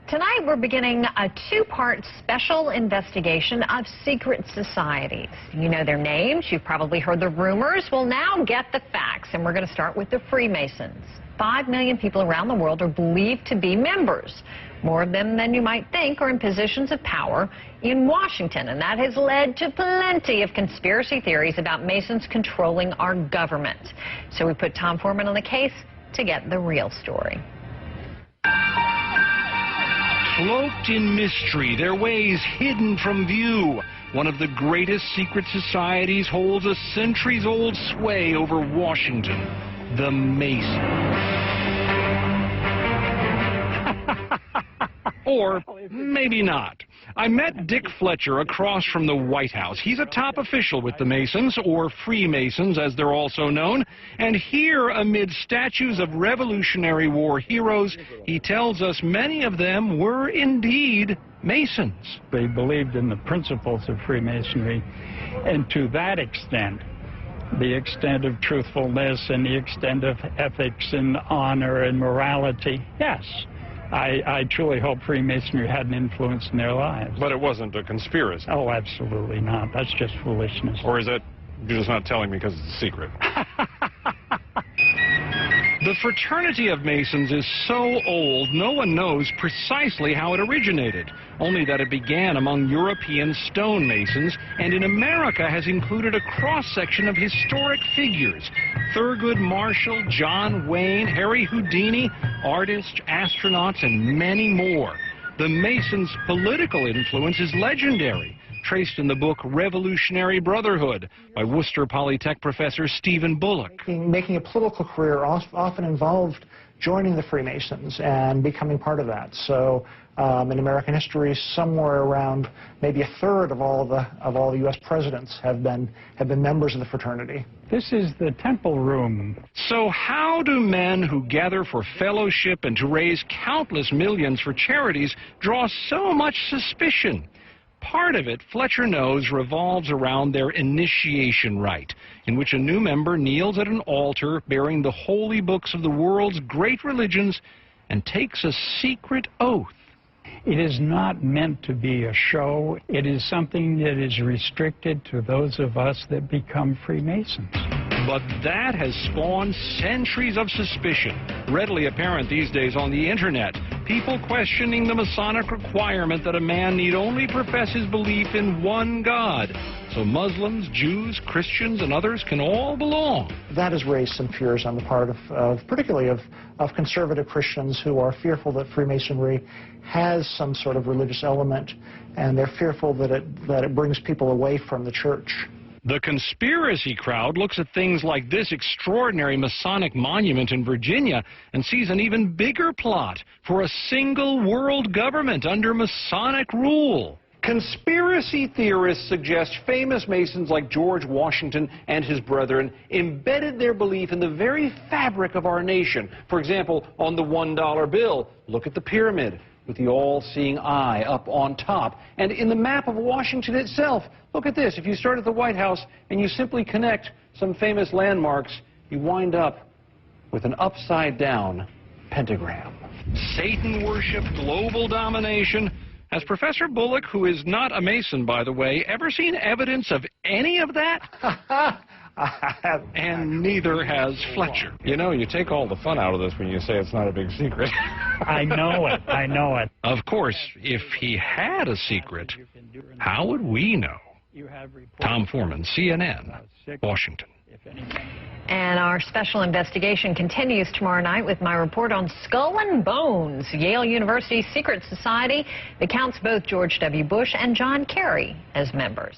Tonight we're beginning a two-part special investigation of secret societies. You know their names, you've probably heard the rumors. Well, now get the facts, and we're going to start with the Freemasons. 5 million people around the world are believed to be members. More of them than you might think are in positions of power in Washington, and that has led to plenty of conspiracy theories about Masons controlling our government. So we put Tom Foreman on the case to get the real story. Cloaked in mystery, their ways hidden from view, one of the greatest secret societies holds a centuries-old sway over Washington, the Masons. Or maybe not. I met Dick Fletcher across from the White House. He's a top official with the Masons, or Freemasons as they're also known. And here, amid statues of Revolutionary War heroes, he tells us many of them were indeed Masons. They believed in the principles of Freemasonry, and to that extent, the extent of truthfulness and the extent of ethics and honor and morality, yes. I truly hope Freemasonry had an influence in their lives. But it wasn't a conspiracy? Oh, absolutely not. That's just foolishness. Or is it you're just not telling me because it's a secret? The fraternity of Masons is so old, no one knows precisely how it originated, only that it began among European stonemasons, and in America has included a cross-section of historic figures: Thurgood Marshall, John Wayne, Harry Houdini, artists, astronauts, and many more. The Masons' political influence is legendary, traced in the book Revolutionary Brotherhood by Worcester Polytech professor Stephen Bullock. Making a political career often involved joining the Freemasons and becoming part of that. So in American history, somewhere around maybe a third of all the U.S. presidents have been members of the fraternity. This is the temple room. So how do men who gather for fellowship and to raise countless millions for charities draw so much suspicion? Part of it, Fletcher knows, revolves around their initiation rite, in which a new member kneels at an altar bearing the holy books of the world's great religions and takes a secret oath. It is not meant to be a show. It is something that is restricted to those of us that become Freemasons. But that has spawned centuries of suspicion, readily apparent these days on the internet. People questioning the Masonic requirement that a man need only profess his belief in one God. So Muslims, Jews, Christians, and others can all belong. That has raised some fears on the part particularly of conservative Christians who are fearful that Freemasonry has some sort of religious element, and they're fearful that it brings people away from the church. The conspiracy crowd looks at things like this extraordinary Masonic monument in Virginia and sees an even bigger plot for a single world government under Masonic rule. Conspiracy theorists suggest famous Masons like George Washington and his brethren embedded their belief in the very fabric of our nation. For example, on the $1 bill, look at the pyramid with the all-seeing eye up on top. And in the map of Washington itself, look at this. If you start at the White House and you simply connect some famous landmarks, you wind up with an upside-down pentagram. Satan worship, global domination. Has Professor Bullock, who is not a Mason, by the way, ever seen evidence of any of that? And neither has Fletcher. You know, you take all the fun out of this when you say it's not a big secret. I know it. I know it. Of course, if he had a secret, how would we know? Tom Foreman, CNN, Washington. And our special investigation continues tomorrow night with my report on Skull and Bones, Yale University's secret society that counts both George W. Bush and John Kerry as members.